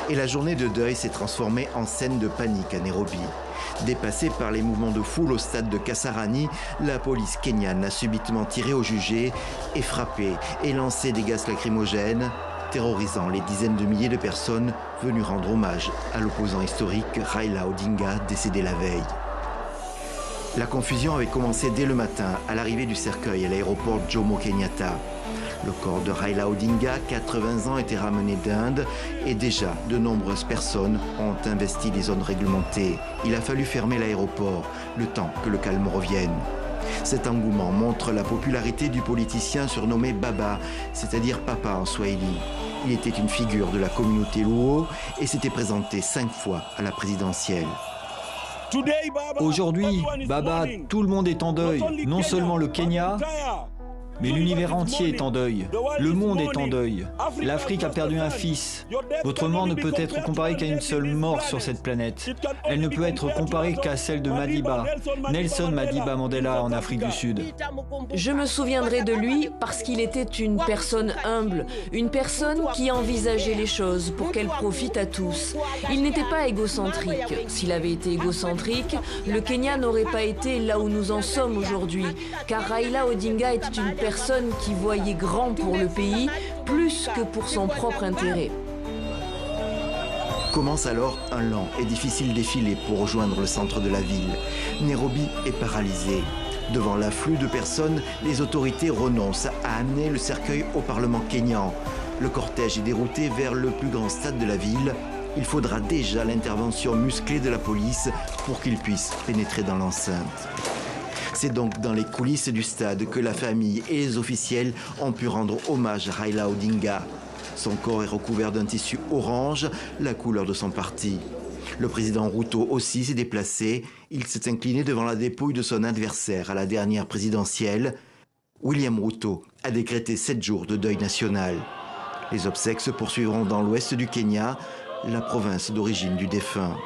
Et la journée de deuil s'est transformée en scène de panique à Nairobi. Dépassée par les mouvements de foule au stade de Kasarani, la police kenyane a subitement tiré au jugé et frappé et lancé des gaz lacrymogènes, terrorisant les dizaines de milliers de personnes venues rendre hommage à l'opposant historique Raila Odinga, décédé la veille. La confusion avait commencé dès le matin à l'arrivée du cercueil à l'aéroport Jomo Kenyatta. Le corps de Raila Odinga, 80 ans, était ramené d'Inde et déjà de nombreuses personnes ont investi les zones réglementées. Il a fallu fermer l'aéroport, le temps que le calme revienne. Cet engouement montre la popularité du politicien surnommé Baba, c'est-à-dire papa en swahili. Il était une figure de la communauté Luo et s'était présenté 5 fois à la présidentielle. Aujourd'hui, Baba, tout le monde est en deuil. Non seulement le Kenya, mais l'univers entier est en deuil. Le monde est en deuil. L'Afrique a perdu un fils. Votre mort ne peut être comparée qu'à une seule mort sur cette planète. Elle ne peut être comparée qu'à celle de Madiba, Nelson Madiba Mandela en Afrique du Sud. Je me souviendrai de lui parce qu'il était une personne humble, une personne qui envisageait les choses pour qu'elles profitent à tous. Il n'était pas égocentrique. S'il avait été égocentrique, le Kenya n'aurait pas été là où nous en sommes aujourd'hui, car Raila Odinga était une personne qui voyait grand pour le pays, plus que pour son propre intérêt. Commence alors un lent et difficile défilé pour rejoindre le centre de la ville. Nairobi est paralysée. Devant l'afflux de personnes, les autorités renoncent à amener le cercueil au Parlement kényan. Le cortège est dérouté vers le plus grand stade de la ville. Il faudra déjà l'intervention musclée de la police pour qu'ils puissent pénétrer dans l'enceinte. C'est donc dans les coulisses du stade que la famille et les officiels ont pu rendre hommage à Raila Odinga. Son corps est recouvert d'un tissu orange, la couleur de son parti. Le président Ruto aussi s'est déplacé. Il s'est incliné devant la dépouille de son adversaire à la dernière présidentielle. William Ruto a décrété 7 jours de deuil national. Les obsèques se poursuivront dans l'ouest du Kenya, la province d'origine du défunt.